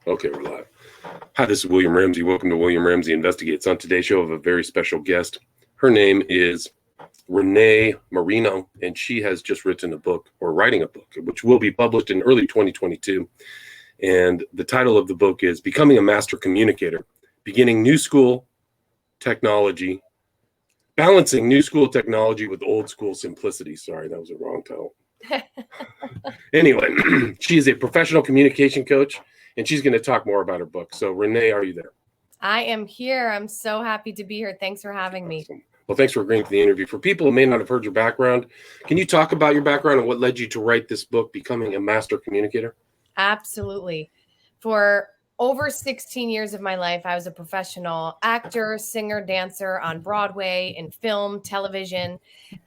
Okay, we're live. Hi, this is William Ramsey. Welcome to William Ramsey Investigates. On today's show, I have a very special guest. Her name is Renee Marino, and she has just written a book, or writing a book, which will be published in early 2022. And the title of the book is Becoming a Master Communicator, Beginning New School Technology, Balancing New School Technology with Old School Simplicity. Sorry, that was a wrong title. Anyway, she is a professional communication coach, and she's going to talk more about her book. So, Renee, are you there? I am here. I'm so happy to be here. Thanks for having me. Well, thanks for agreeing to the interview. For people who may not have heard your background, can you talk about your background and what led you to write this book, Becoming a Master Communicator? Absolutely. For over 16 years of my life, I was a professional actor, singer, dancer on Broadway, in film, television,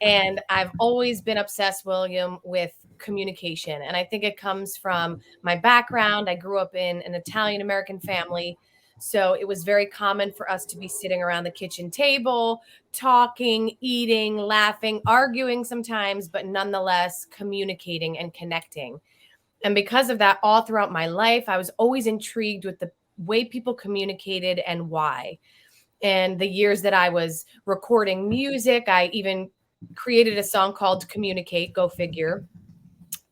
and I've always been obsessed, William, with communication. And I think it comes from my background. I grew up in an Italian-American family, so it was very common for us to be sitting around the kitchen table, talking, eating, laughing, arguing sometimes, but nonetheless communicating and connecting. And because of that, all throughout my life, I was always intrigued with the way people communicated and why. And the years that I was recording music, I even created a song called Communicate, go figure.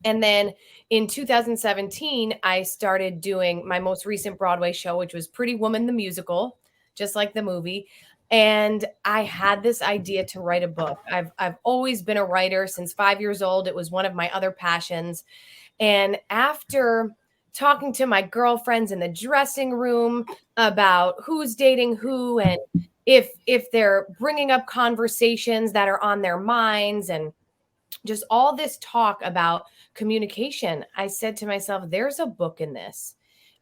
And then in 2017, I started doing my most recent Broadway show, which was Pretty Woman the Musical, just like the movie. And I had this idea to write a book. I've always been a writer since 5 years old. It was one of my other passions. And after talking to my girlfriends in the dressing room about who's dating who and if they're bringing up conversations that are on their minds and just all this talk about communication, I said to myself, there's a book in this.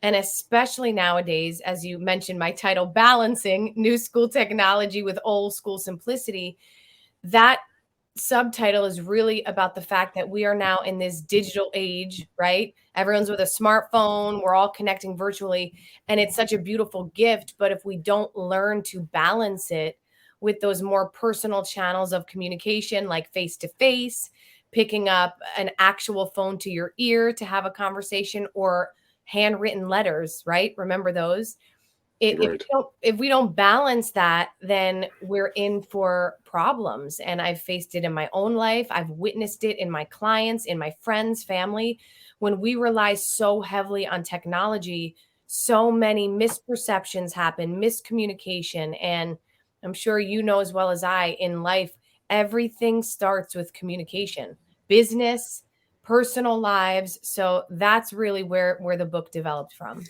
And especially nowadays, as you mentioned, my title, Balancing New School Technology with Old School Simplicity, that subtitle is really about the fact that we are now in this digital age, right? Everyone's with a smartphone. We're all connecting virtually. And it's such a beautiful gift. But if we don't learn to balance it with those more personal channels of communication, like face to face, picking up an actual phone to your ear to have a conversation, or handwritten letters, right? Remember those? Right. If we don't balance that, then we're in for problems. And I've faced it in my own life. I've witnessed it in my clients, in my friends, family. When we rely so heavily on technology, so many misperceptions happen, miscommunication. And I'm sure you know as well as I, in life, everything starts with communication, business, personal lives. So that's really where the book developed from.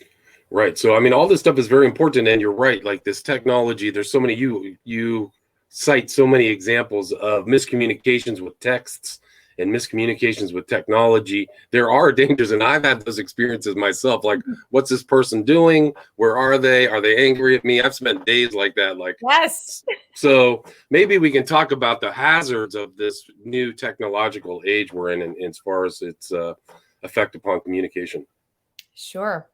Right. So, I mean, all this stuff is very important, and you're right. Like this technology, there's so many, you cite so many examples of miscommunications with texts and miscommunications with technology. There are dangers, and I've had those experiences myself. Like, what's this person doing? Where are they? Are they angry at me? I've spent days like that. Like, yes. So maybe we can talk about the hazards of this new technological age we're in, and as far as its effect upon communication. Sure.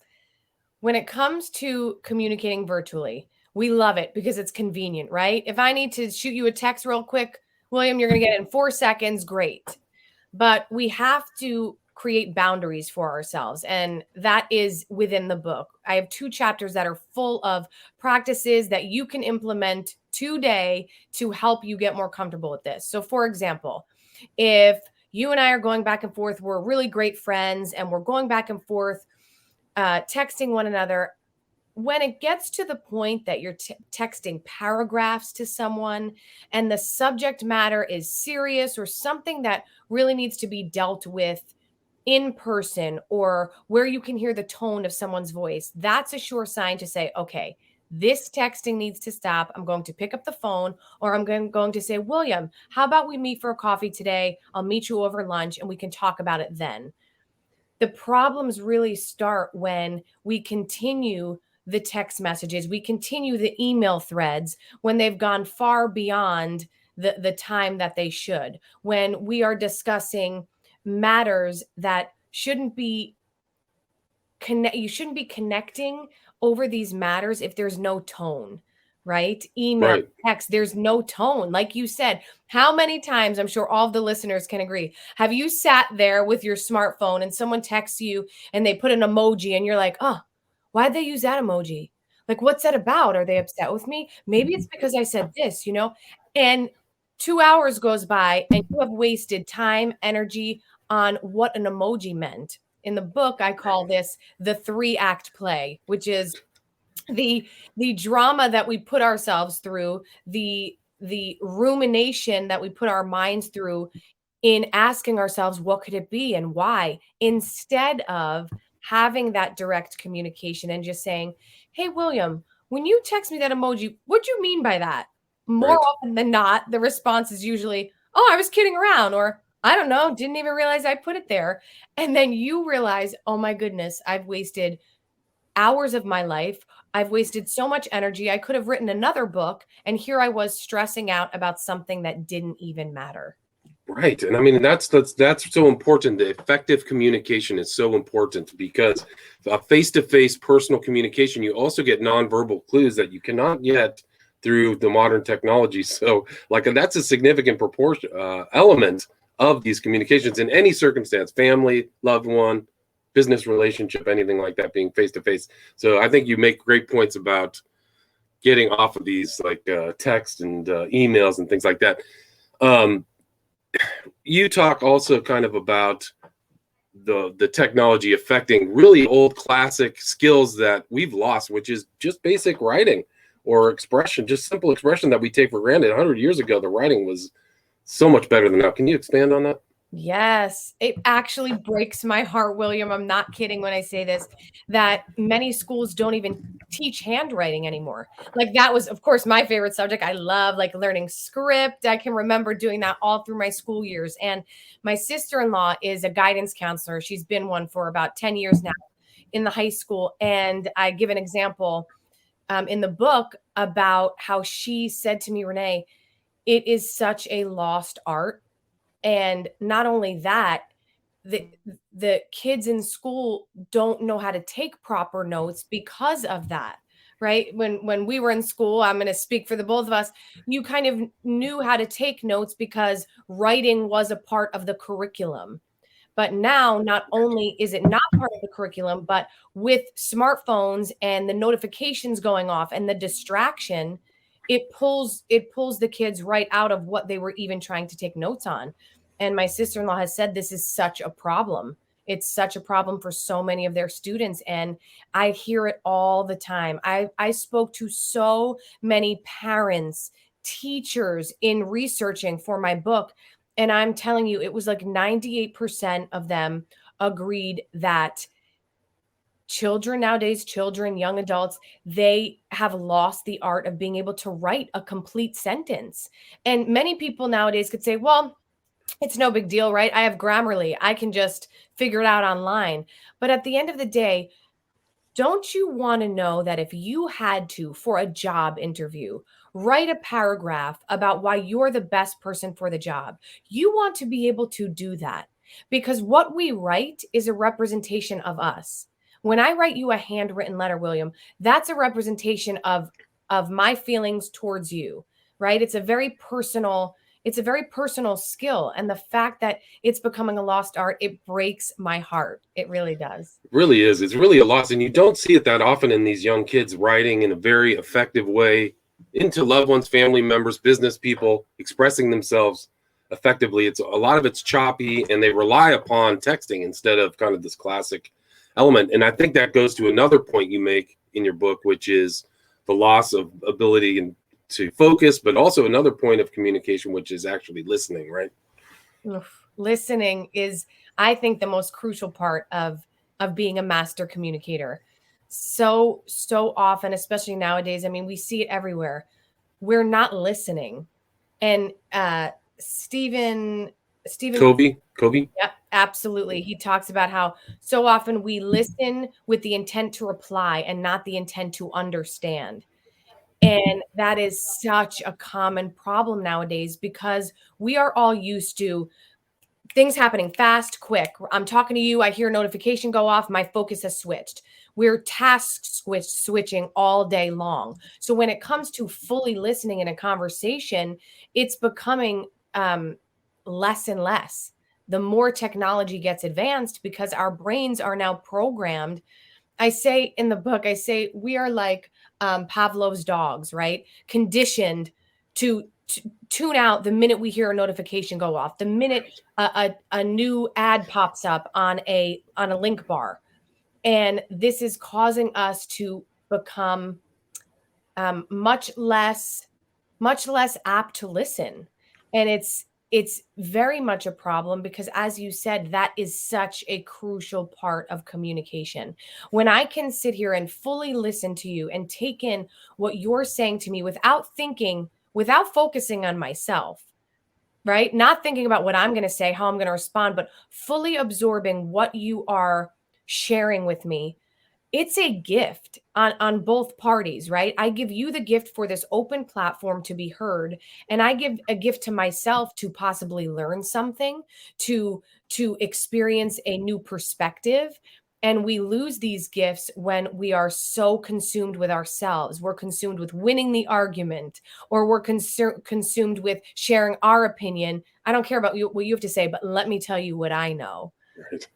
When it comes to communicating virtually, we love it because it's convenient, right? If I need to shoot you a text real quick, William, you're going to get it in 4 seconds. Great. But we have to create boundaries for ourselves. And that is within the book. I have 2 chapters that are full of practices that you can implement today to help you get more comfortable with this. So, for example, if you and I are going back and forth, we're really great friends and we're going back and forth texting one another, when it gets to the point that you're texting paragraphs to someone and the subject matter is serious or something that really needs to be dealt with in person, or where you can hear the tone of someone's voice, that's a sure sign to say, okay, this texting needs to stop. I'm going to pick up the phone, or I'm going to say, William, how about we meet for a coffee today? I'll meet you over lunch and we can talk about it then. The problems really start when we continue the text messages, we continue the email threads when they've gone far beyond the time that they should, when we are discussing matters that shouldn't be you shouldn't be connecting over these matters if there's no tone, right? Email, Right. text, there's no tone. Like you said, how many times, I'm sure all of the listeners can agree, have you sat there with your smartphone and someone texts you and they put an emoji and you're like, oh, why'd they use that emoji? Like, what's that about? Are they upset with me? Maybe it's because I said this, And 2 hours goes by and you have wasted time, energy on what an emoji meant. In the book, I call this the 3-act play, which is the drama that we put ourselves through, the rumination that we put our minds through in asking ourselves, what could it be and why, instead of having that direct communication and just saying, hey, William, when you text me that emoji, what do you mean by that? More Right. often than not, the response is usually, oh, I was kidding around, or I don't know, didn't even realize I put it there. And then you realize, oh my goodness, I've wasted hours of my life. I've wasted so much energy. I could have written another book. And here I was stressing out about something that didn't even matter. Right. And I mean, that's so important. The effective communication is so important because face-to-face personal communication, you also get nonverbal clues that you cannot get through the modern technology. So like that's a significant proportion element of these communications in any circumstance, family, loved one, business relationship, anything like that, being face-to-face. So I think you make great points about getting off of these like text and emails and things like that. You talk also kind of about the technology affecting really old classic skills that we've lost, which is just basic writing or expression, just simple expression that we take for granted. 100 years ago, the writing was so much better than now. Can you expand on that? Yes, it actually breaks my heart, William. I'm not kidding when I say this, that many schools don't even teach handwriting anymore. Like that was, of course, my favorite subject. I love like learning script. I can remember doing that all through my school years. And my sister-in-law is a guidance counselor. She's been one for about 10 years now in the high school. And I give an example in the book about how she said to me, Renee, it is such a lost art. And not only that, the the kids in school don't know how to take proper notes because of that. Right? When we were in school, I'm going to speak for the both of us, you kind of knew how to take notes because writing was a part of the curriculum. But now, not only is it not part of the curriculum, but with smartphones and the notifications going off and the distraction, it pulls the kids right out of what they were even trying to take notes on. And my sister-in-law has said this is such a problem. It's such a problem for so many of their students. And I hear it all the time. I spoke to so many parents, teachers in researching for my book, and I'm telling you, it was like 98% of them agreed that children nowadays, children, young adults, they have lost the art of being able to write a complete sentence. And many people nowadays could say, well, it's no big deal, right? I have Grammarly. I can just figure it out online. But at the end of the day, don't you want to know that if you had to, for a job interview, write a paragraph about why you're the best person for the job, you want to be able to do that because what we write is a representation of us. When I write you a handwritten letter, William, that's a representation of my feelings towards you, right? It's a very personal skill. And the fact that it's becoming a lost art, it breaks my heart. It really does. Really is. It's really a loss. And you don't see it that often in these young kids writing in a very effective way into loved ones, family members, business people, expressing themselves effectively. It's a lot of it's choppy and they rely upon texting instead of kind of this classic element. And I think that goes to another point you make in your book, which is the loss of ability and to focus, but also another point of communication, which is actually listening, right? Oof. Listening is, I think, the most crucial part of being a master communicator. So often, especially nowadays, I mean, we see it everywhere. We're not listening. And Stephen, Kobe. yep, absolutely. He talks about how so often we listen with the intent to reply and not the intent to understand. And that is such a common problem nowadays because we are all used to things happening fast, quick. I'm talking to you, I hear a notification go off, my focus has switched. We're switching all day long. So when it comes to fully listening in a conversation, it's becoming less and less. The more technology gets advanced because our brains are now programmed I say in the book, I say we are like Pavlov's dogs, right? Conditioned to tune out the minute we hear a notification go off, the minute a new ad pops up on a link bar. And this is causing us to become much less apt to listen. And it's very much a problem because, as you said, that is such a crucial part of communication. When I can sit here and fully listen to you and take in what you're saying to me without thinking, without focusing on myself, right? Not thinking about what I'm going to say, how I'm going to respond, but fully absorbing what you are sharing with me, it's a gift on both parties, right? I give you the gift for this open platform to be heard, and I give a gift to myself to possibly learn something, to experience a new perspective. And we lose these gifts when we are so consumed with ourselves. We're consumed with winning the argument, or we're consumed with sharing our opinion. I don't care about what you have to say, but let me tell you what I know. Right.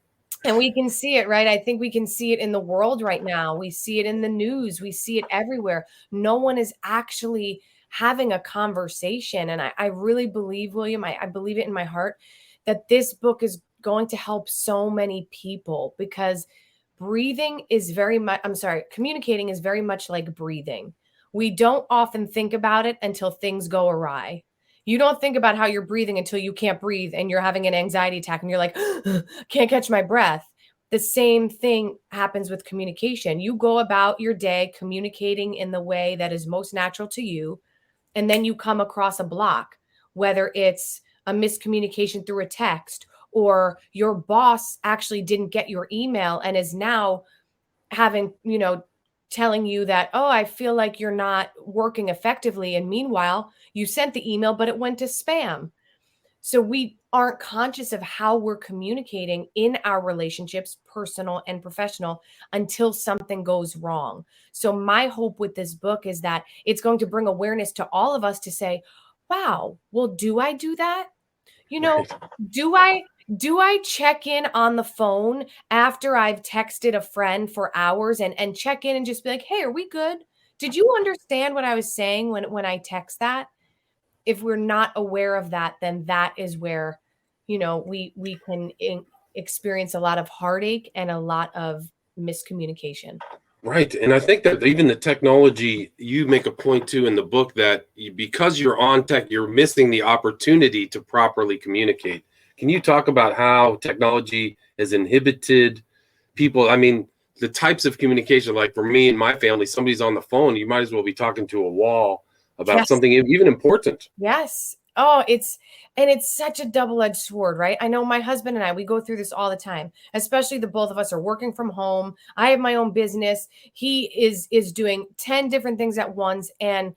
And we can see it, right? I think we can see it in the world right now. We see it in the news. We see it everywhere. No one is actually having a conversation. And I really believe, William, I believe it in my heart, that this book is going to help so many people, because communicating is very much like breathing. We don't often think about it until things go awry. You don't think about how you're breathing until you can't breathe and you're having an anxiety attack and you're like, can't catch my breath. The same thing happens with communication. You go about your day communicating in the way that is most natural to you, and then you come across a block, whether it's a miscommunication through a text, or your boss actually didn't get your email and is now having, telling you that, oh, I feel like you're not working effectively. And meanwhile, you sent the email, but it went to spam. So we aren't conscious of how we're communicating in our relationships, personal and professional, until something goes wrong. So my hope with this book is that it's going to bring awareness to all of us to say, wow, well, do I do that? Right. Do I check in on the phone after I've texted a friend for hours and check in and just be like, hey, are we good? Did you understand what I was saying when I text that? If we're not aware of that, then that is where, we can experience a lot of heartache and a lot of miscommunication. Right. And I think that even the technology, you make a point to in the book that because you're on tech, you're missing the opportunity to properly communicate. Can you talk about how technology has inhibited people? I mean, the types of communication, like for me and my family, somebody's on the phone, you might as well be talking to a wall about Yes. something even important. Yes. Oh, it's such a double-edged sword, right? I know my husband and I, we go through this all the time, especially the both of us are working from home. I have my own business. He is doing 10 different things at once, and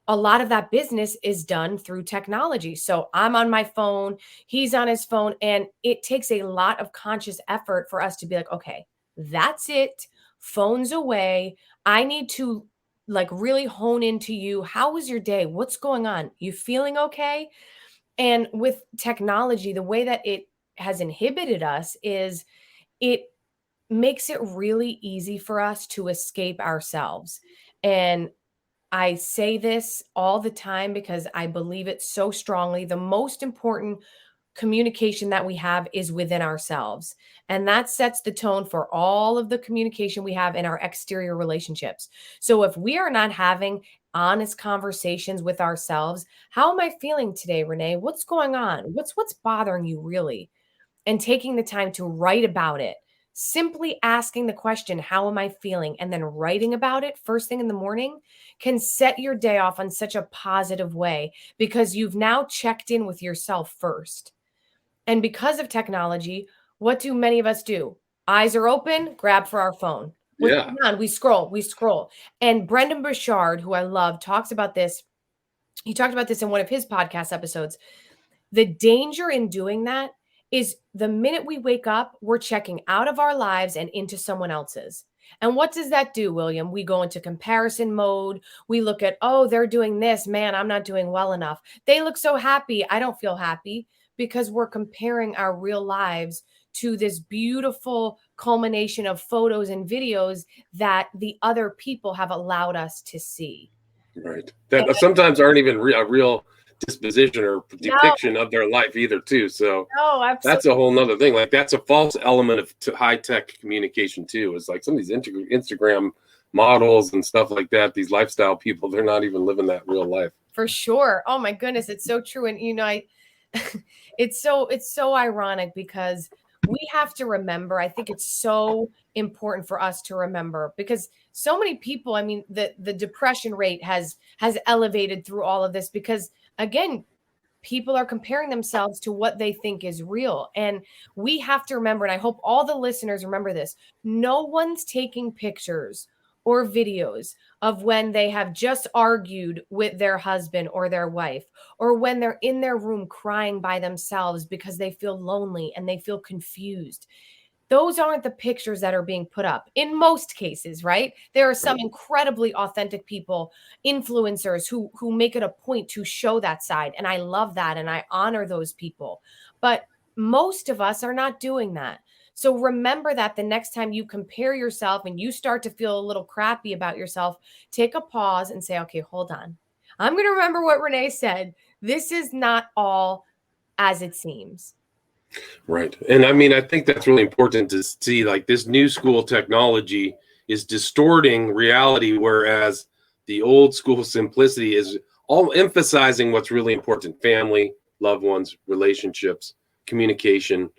a lot of that business is done through technology. So I'm on my phone, he's on his phone, and it takes a lot of conscious effort for us to be like, okay, that's it. Phones away. I need to like really hone into you. How was your day? What's going on? You feeling okay? And with technology, the way that it has inhibited us is it makes it really easy for us to escape ourselves. And I say this all the time because I believe it so strongly. The most important communication that we have is within ourselves. And that sets the tone for all of the communication we have in our exterior relationships. So if we are not having honest conversations with ourselves, how am I feeling today, Renee? What's going on? What's bothering you really? And taking the time to write about it. Simply asking the question, how am I feeling? And then writing about it first thing in the morning can set your day off on such a positive way, because you've now checked in with yourself first. And because of technology, what do many of us do? Eyes are open, grab for our phone. What's Yeah. going on? We scroll. And Brendan Burchard, who I love, talks about this. He talked about this in one of his podcast episodes. The danger in doing that is the minute we wake up, we're checking out of our lives and into someone else's. And what does that do, William? We go into comparison mode. We look at, oh, they're doing this. Man, I'm not doing well enough. They look so happy. I don't feel happy, because we're comparing our real lives to this beautiful culmination of photos and videos that the other people have allowed us to see. Right. That sometimes aren't even a real disposition or depiction of their life either, too. So that's a whole nother thing. Like, that's a false element of high-tech communication too. It's like some of these Instagram models and stuff like that, these lifestyle people, they're not even living that real life. For sure. Oh my goodness, it's so true. And it's so ironic because we have to remember, I think it's so important for us to remember, because so many people, I mean, the depression rate has elevated through all of this because, again, people are comparing themselves to what they think is real. And we have to remember, and I hope all the listeners remember this, no one's taking pictures or videos of when they have just argued with their husband or their wife, or when they're in their room crying by themselves because they feel lonely and they feel confused. Those aren't the pictures that are being put up in most cases, right? There are some incredibly authentic people, influencers who make it a point to show that side. And I love that. And I honor those people. But most of us are not doing that. So remember that the next time you compare yourself and you start to feel a little crappy about yourself, take a pause and say, okay, hold on. I'm going to remember what Renee said. This is not all as it seems. Right. And I mean, I think that's really important to see, like, this new school technology is distorting reality, whereas the old school simplicity is all emphasizing what's really important: family, loved ones, relationships, communication,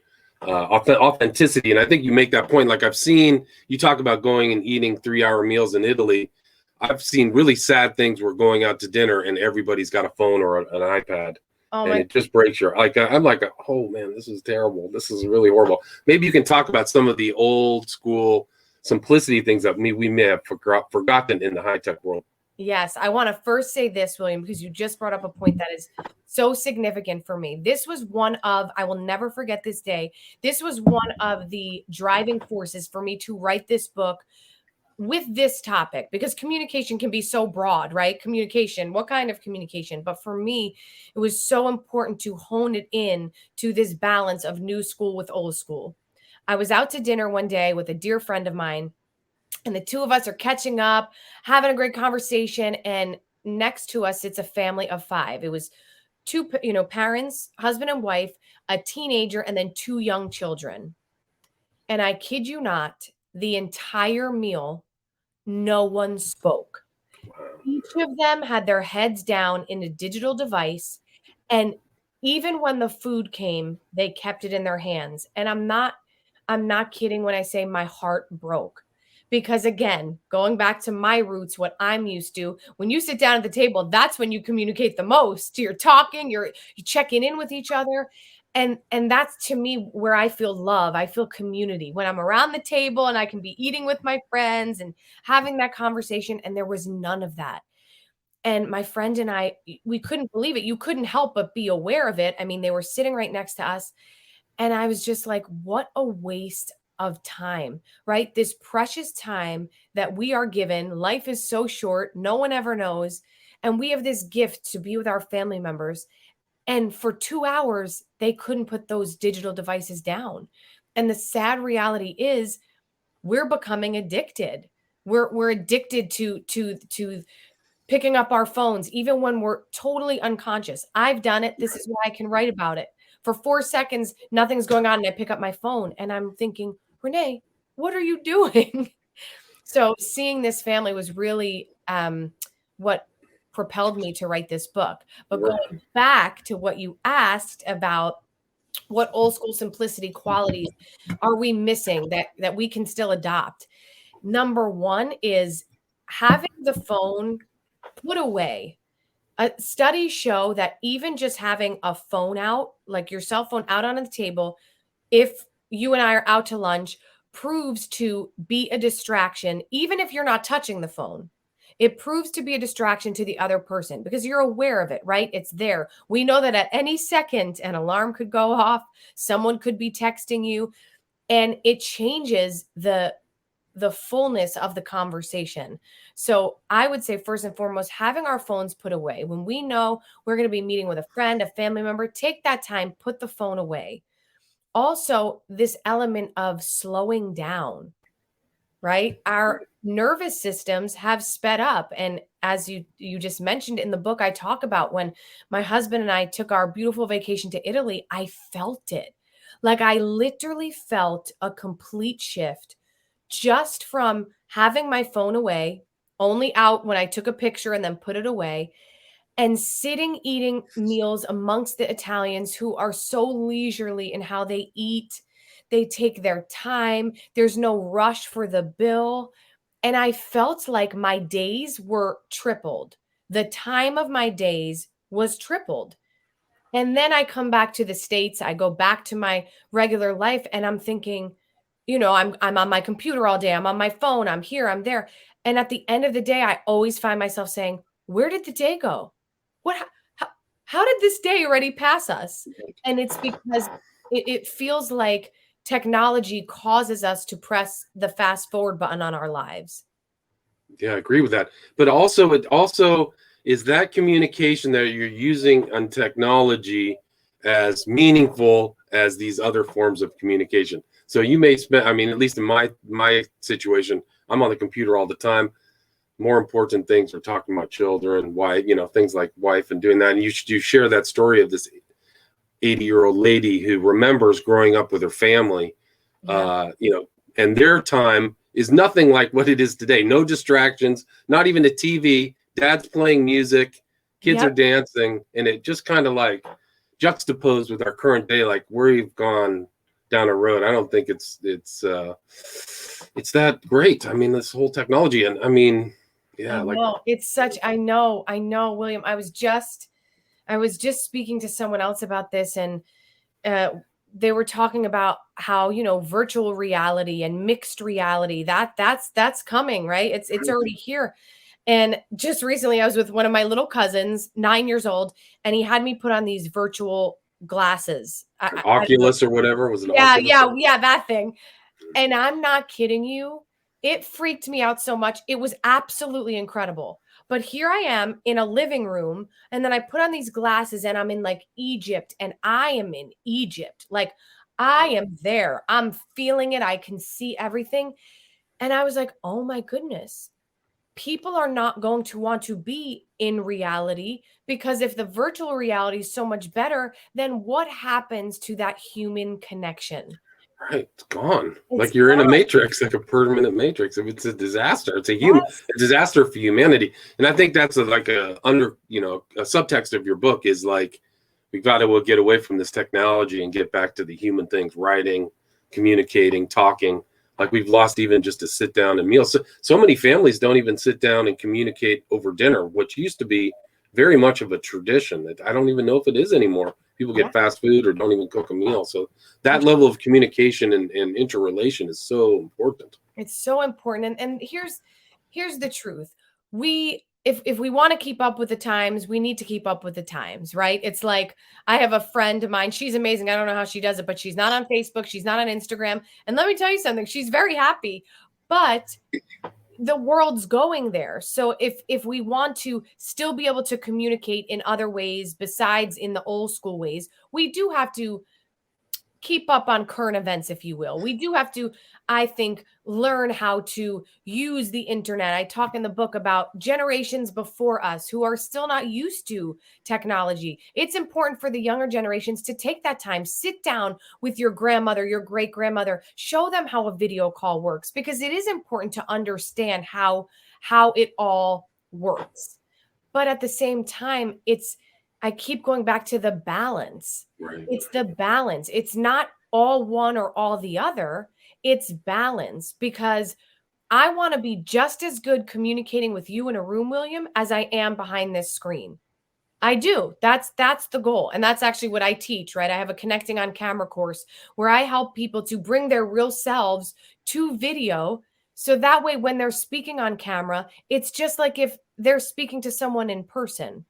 authenticity. And I think you make that point. Like, I've seen you talk about going and eating 3-hour meals in Italy. I've seen really sad things where going out to dinner and everybody's got a phone or an iPad. And it just breaks your, like, I'm like, oh man, this is terrible. This is really horrible. Maybe you can talk about some of the old school simplicity things that we may have forgotten in the high tech world. Yes, I want to first say this, William, because you just brought up a point that is so significant for me. This was one of, I will never forget this day. This was one of the driving forces for me to write this book with this topic, because communication can be so broad, right? Communication, what kind of communication? But for me, it was so important to hone it in to this balance of new school with old school. I was out to dinner one day with a dear friend of mine, and the two of us are catching up, having a great conversation. And next to us, it's a family of 5. It was two, parents, husband and wife, a teenager, and then 2 young children. And I kid you not, the entire meal, no one spoke. Each of them had their heads down in a digital device. And even when the food came, they kept it in their hands. And I'm not kidding when I say my heart broke. Because again, going back to my roots, what I'm used to, when you sit down at the table, that's when you communicate the most. You're talking, you're checking in with each other. And that's, to me, where I feel love. I feel community when I'm around the table and I can be eating with my friends and having that conversation. And there was none of that. And my friend and I, we couldn't believe it. You couldn't help but be aware of it. I mean, they were sitting right next to us. And I was just like, what a waste of time, right? This precious time that we are given. Life is so short. No one ever knows. And we have this gift to be with our family members. And for 2 hours, they couldn't put those digital devices down. And the sad reality is we're becoming addicted. We're addicted to picking up our phones, even when we're totally unconscious. I've done it. This is why I can write about it. For 4 seconds, nothing's going on, and I pick up my phone and I'm thinking, Renee, what are you doing? So seeing this family was really what propelled me to write this book. But going back to what you asked about, what old school simplicity qualities are we missing that we can still adopt? Number one is having the phone put away. Studies show that even just having a phone out, like your cell phone out on the table, if you and I are out to lunch, proves to be a distraction, even if you're not touching the phone. It proves to be a distraction to the other person because you're aware of it, right? It's there. We know that at any second, an alarm could go off, someone could be texting you, and it changes the fullness of the conversation. So I would say, first and foremost, having our phones put away. When we know we're going to be meeting with a friend, a family member, take that time, put the phone away. also this element of slowing down, right? Our nervous systems have sped up. And as you just mentioned in the book, I talk about when my husband and I took our beautiful vacation to Italy, I felt it. Like I literally felt a complete shift just from having my phone away, only out when I took a picture and then put it away, and sitting eating meals amongst the Italians who are so leisurely in how they eat. They take their time. There's no rush for the bill. And I felt like my days were tripled. The time of my days was tripled. And then I come back to the States, I go back to my regular life, and I'm thinking, I'm on my computer all day, I'm on my phone, I'm here, I'm there. And at the end of the day, I always find myself saying, where did the day go? What how, how did this day already pass us? And it's because it feels like technology causes us to press the fast forward button on our lives. Yeah, I agree with that. But also, it also is that communication that you're using on technology as meaningful as these other forms of communication. So you may spend, I mean, at least in my situation, I'm on the computer all the time. More important things are talking about children, why, things like wife and doing that. And you share that story of this 80-year-old lady who remembers growing up with her family, Yeah. and their time is nothing like what it is today. No distractions, not even a TV. Dad's playing music, kids are Yep. dancing, and it just kind of like juxtaposed with our current day, like we've gone down a road. I don't think it's that great. I mean, this whole technology, and I mean, I yeah, like know. It's such I know, William. I was just speaking to someone else about this, and uh, they were talking about how virtual reality and mixed reality that's coming, right? It's already here. And just recently, I was with one of my little cousins, 9 years old, and he had me put on these virtual glasses. I don't know. Oculus or whatever was an Yeah, Oculus. yeah, that thing. And I'm not kidding you. It freaked me out so much. It was absolutely incredible. But here I am in a living room, and then I put on these glasses, and I'm in like Egypt, and I am in Egypt. Like I am there. I'm feeling it. I can see everything. And I was like, oh my goodness. People are not going to want to be in reality, because if the virtual reality is so much better, then what happens to that human connection? Right, it's gone. It's Like you're in a gone. matrix, like a permanent matrix. It's a disaster. It's Yes. a disaster for humanity. And I think that's like a a subtext of your book is like we've got to get away from this technology and get back to the human things, writing, communicating, talking. Like we've lost even just to sit down and meal. So many families don't even sit down and communicate over dinner, which used to be very much of a tradition that I don't even know if it is anymore. People Yeah. get fast food or don't even cook a meal. So that level of communication and interrelation is so important. It's so important. And here's the truth. We if we want to keep up with the times, we need to keep up with the times, right? It's like I have a friend of mine. She's amazing. I don't know how she does it, but she's not on Facebook. She's not on Instagram. And let me tell you something. She's very happy. But the world's going there. So if we want to still be able to communicate in other ways besides in the old school ways, we do have to keep up on current events, if you will. We do have to, I think, learn how to use the internet. I talk in the book about generations before us who are still not used to technology. It's important for the younger generations to take that time, sit down with your grandmother, your great grandmother, show them how a video call works, because it is important to understand how it all works. But at the same time, I keep going back to the balance. Right. It's the balance. It's not all one or all the other. It's balance, because I want to be just as good communicating with you in a room, William, as I am behind this screen. I do. That's the goal. And that's actually what I teach, right? I have a connecting on camera course where I help people to bring their real selves to video. So that way, when they're speaking on camera, it's just like if they're speaking to someone in person.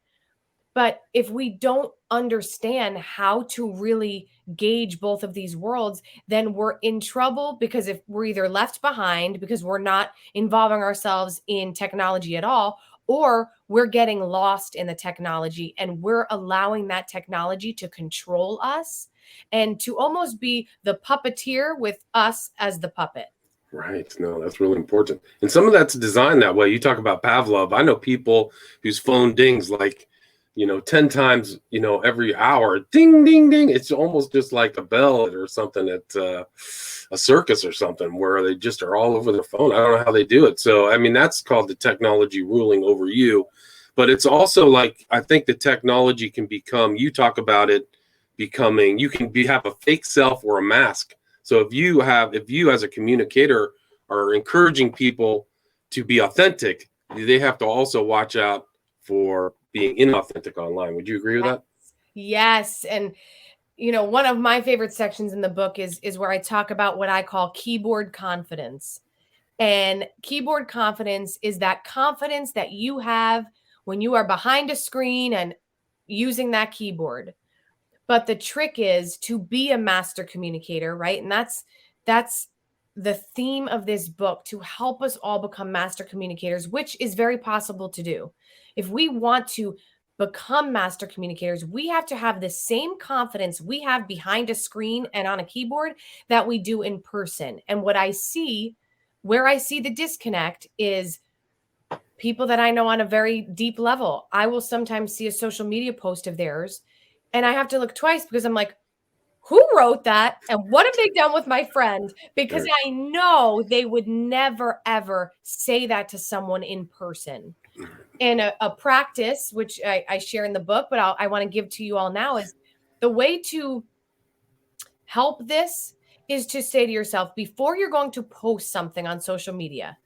But if we don't understand how to really gauge both of these worlds, then we're in trouble, because if we're either left behind because we're not involving ourselves in technology at all, or we're getting lost in the technology and we're allowing that technology to control us and to almost be the puppeteer with us as the puppet. Right. No, that's really important. And some of that's designed that way. You talk about Pavlov. I know people whose phone dings like, 10 times, every hour. Ding, ding, ding. It's almost just like a bell or something at a circus or something where they just are all over their phone. I don't know how they do it. So, I mean, that's called the technology ruling over you. But it's also like, I think the technology can become, you talk about it becoming, you can have a fake self or a mask. So if you as a communicator are encouraging people to be authentic, they have to also watch out for being inauthentic online. Would you agree with that? Yes. And one of my favorite sections in the book is where I talk about what I call keyboard confidence. And keyboard confidence is that confidence that you have when you are behind a screen and using that keyboard. But the trick is to be a master communicator, right? And that's the theme of this book, to help us all become master communicators, which is very possible to do. If we want to become master communicators, we have to have the same confidence we have behind a screen and on a keyboard that we do in person. And where I see the disconnect is people that I know on a very deep level. I will sometimes see a social media post of theirs and I have to look twice because I'm like, who wrote that? And what have they done with my friend? Because I know they would never, ever say that to someone in person. And a practice, which I share in the book, but I want to give to you all now, is the way to help this is to say to yourself, before you're going to post something on social media,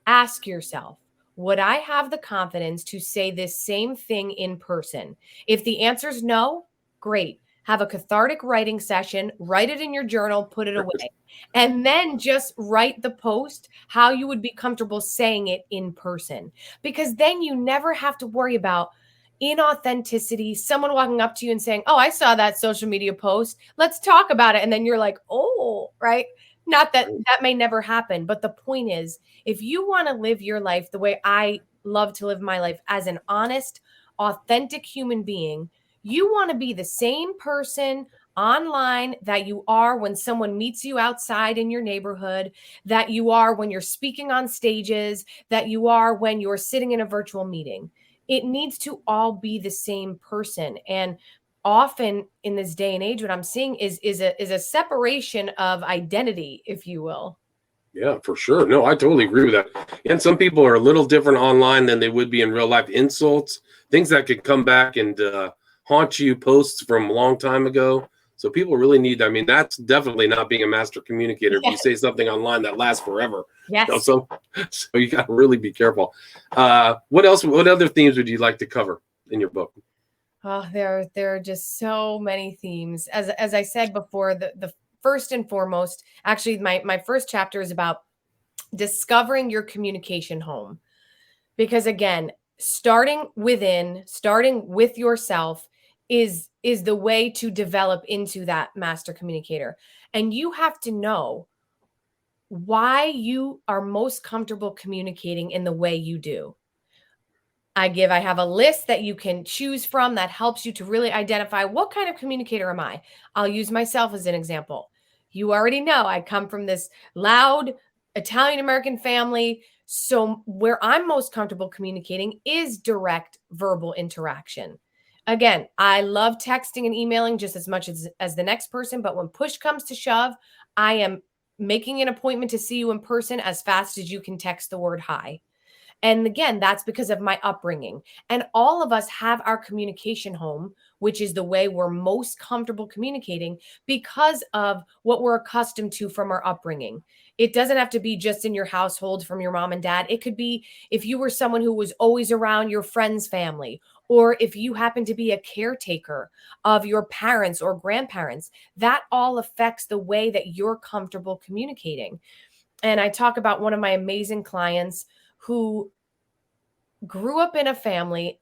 ask yourself, would I have the confidence to say this same thing in person? If the answer is no, great. Have a cathartic writing session, write it in your journal, put it away, and then just write the post how you would be comfortable saying it in person. Because then you never have to worry about inauthenticity, someone walking up to you and saying, "Oh, I saw that social media post. Let's talk about it." And then you're like, "Oh," right? Not that that may never happen, but the point is, if you want to live your life the way I love to live my life, as an honest, authentic human being, you want to be the same person online that you are when someone meets you outside in your neighborhood, that you are when you're speaking on stages, that you are when you're sitting in a virtual meeting. It needs to all be the same person. And often in this day and age, what I'm seeing is a separation of identity, if you will. Yeah, for sure. No, I totally agree with that. And some people are a little different online than they would be in real life. Insults, things that could come back and haunt you, posts from a long time ago. So people really need, I mean, that's definitely not being a master communicator. If you say something online that lasts forever. Yes. So you got to really be careful. What else, what other themes would you like to cover in your book? Oh, there are just so many themes. As I said before, the first and foremost, actually, my first chapter is about discovering your communication home. Because again, starting with yourself is the way to develop into that master communicator. And you have to know why you are most comfortable communicating in the way you do. I have a list that you can choose from that helps you to really identify what kind of communicator am I. I'll use myself as an example. You already know I come from this loud Italian American family. So where I'm most comfortable communicating is direct verbal interaction. Again, I love texting and emailing just as much as the next person. But when push comes to shove, I am making an appointment to see you in person as fast as you can text the word hi. And again, that's because of my upbringing. And all of us have our communication home, which is the way we're most comfortable communicating because of what we're accustomed to from our upbringing. It doesn't have to be just in your household from your mom and dad. It could be if you were someone who was always around your friend's family, or if you happen to be a caretaker of your parents or grandparents. That all affects the way that you're comfortable communicating. And I talk about one of my amazing clients who grew up in a family,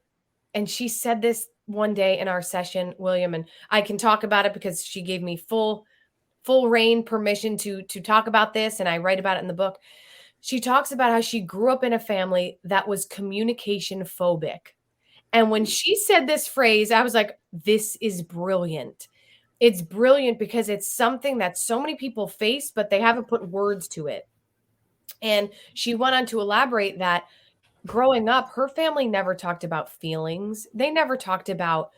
and she said this one day in our session, William, and I can talk about it because she gave me full reign permission to talk about this, and I write about it in the book. she talks about how she grew up in a family that was communication phobic. And when she said this phrase, I was like, this is brilliant. It's brilliant because it's something that so many people face, but they haven't put words to it. And she went on to elaborate that growing up, her family never talked about feelings. They never talked about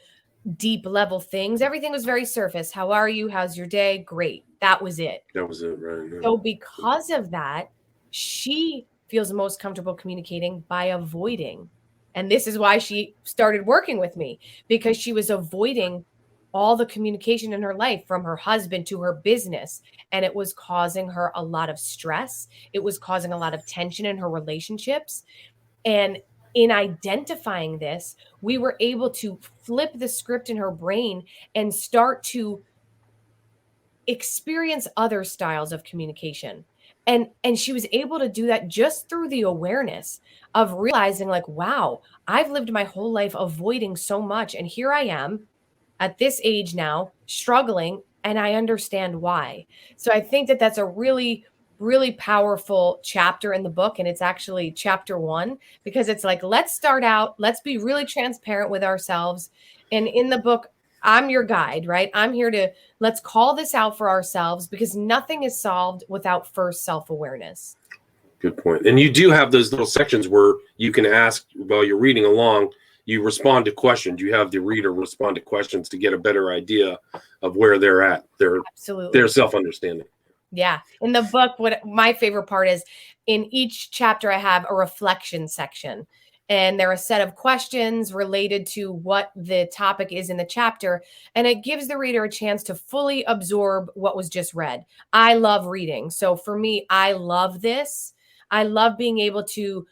deep level things. Everything was very surface. How are you? How's your day? Great. That was it. That was it, right? Yeah. So because of that, she feels most comfortable communicating by avoiding. And this is why she started working with me, because she was avoiding all the communication in her life, from her husband to her business. And it was causing her a lot of stress. It was causing a lot of tension in her relationships. And in identifying this, we were able to flip the script in her brain and start to experience other styles of communication. And she was able to do that just through the awareness of realizing, like, wow, I've lived my whole life avoiding so much, and here I am at this age now struggling, and I understand why. So I think that that's a really, really powerful chapter in the book. And it's actually chapter 1, because it's like, let's start out, let's be really transparent with ourselves. And in the book, I'm your guide, right? I'm here to, let's call this out for ourselves, because nothing is solved without first self-awareness. Good point. And you do have those little sections where you can ask while you're reading along, you respond to questions. You have the reader respond to questions to get a better idea of where they're at, their self-understanding. Yeah. In the book, what my favorite part is, in each chapter, I have a reflection section. And there are a set of questions related to what the topic is in the chapter. And it gives the reader a chance to fully absorb what was just read. I love reading. So for me, I love this. I love being able to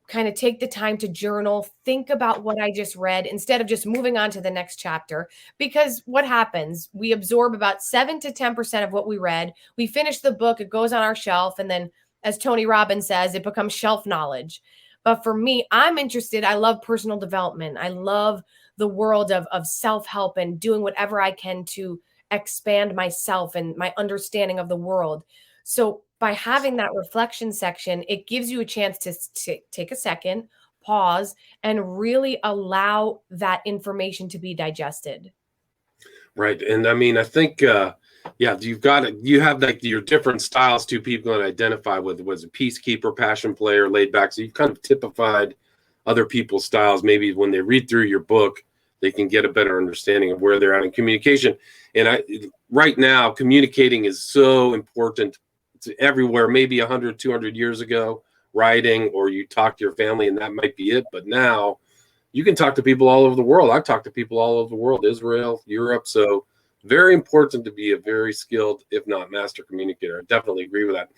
kind of take the time to journal, think about what I just read instead of just moving on to the next chapter. Because what happens, we absorb about 7 to 10% of what we read. We finish the book, it goes on our shelf. And then, as Tony Robbins says, it becomes shelf knowledge. But for me, I'm interested. I love personal development. I love the world of self-help and doing whatever I can to expand myself and my understanding of the world. So by having that reflection section, it gives you a chance to take a second, pause, and really allow that information to be digested. Right. And I mean, I think, you have like your different styles too. People can identify with, was a peacekeeper, passion player, laid back. So you've kind of typified other people's styles. Maybe when they read through your book, they can get a better understanding of where they're at in communication. And right now, communicating is so important. It's everywhere. Maybe 100, 200 years ago, writing, or you talk to your family and that might be it. But now you can talk to people all over the world. I've talked to people all over the world, Israel, Europe. So very important to be a very skilled, if not master communicator. I definitely agree with that.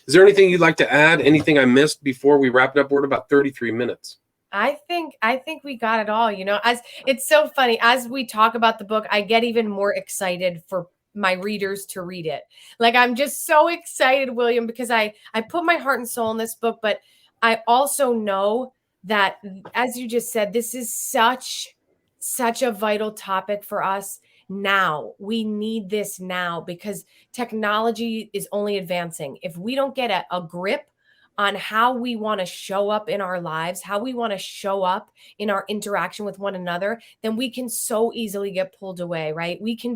Is there anything you'd like to add? Anything I missed before we wrap it up? We're at about 33 minutes. I think we got it all. As it's so funny, as we talk about the book, I get even more excited for my readers to read it. Like, I'm just so excited, William, because I put my heart and soul in this book, but I also know that, as you just said, this is such a vital topic for us now. We need this now, because technology is only advancing. If we don't get a grip on how we want to show up in our lives, how we want to show up in our interaction with one another, then we can so easily get pulled away, right? We can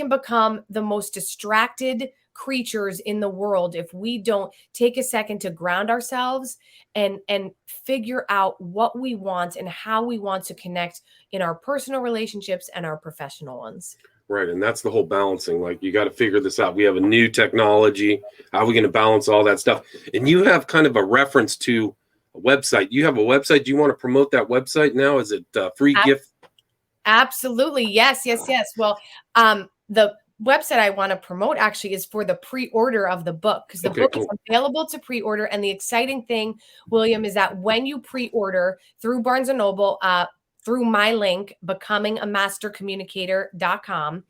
become the most distracted creatures in the world if we don't take a second to ground ourselves and figure out what we want and how we want to connect in our personal relationships and our professional ones. Right. And that's the whole balancing. Like, you got to figure this out. We have a new technology. How are we going to balance all that stuff? And you have kind of a reference to a website. You have a website. Do you want to promote that website now? Is it a free gift? Absolutely. Yes. Well, the website I want to promote actually is for the pre-order of the book, because the book is available to pre-order. And the exciting thing, William, is that when you pre-order through Barnes & Noble, through my link, becomingamastercommunicator.com,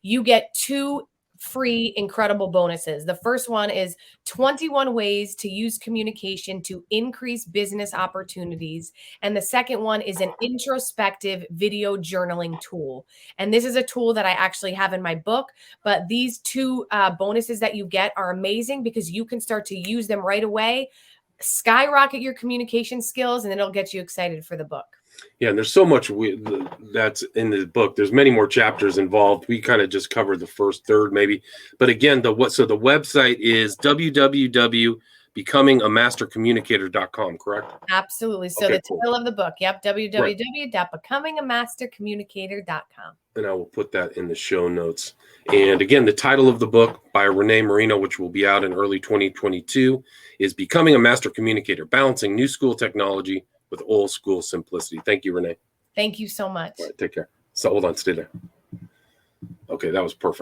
you get 2 free, incredible bonuses. The first one is 21 ways to use communication to increase business opportunities. And the second one is an introspective video journaling tool. And this is a tool that I actually have in my book. But these two bonuses that you get are amazing because you can start to use them right away, skyrocket your communication skills, and it'll get you excited for the book. Yeah, and there's so much that's in the book. There's many more chapters involved. We kind of just covered the first third, maybe. But again, the website is www.becomingamastercommunicator.com, correct? Absolutely. So Okay, the cool. title of the book, yep, www.becomingamastercommunicator.com. And I will put that in the show notes. And again, the title of the book by Renee Marino, which will be out in early 2022, is Becoming a Master Communicator, Balancing New School Technology with Old School Simplicity. Thank you, Renee. Thank you so much. All right, take care. So hold on, stay there. Okay, that was perfect.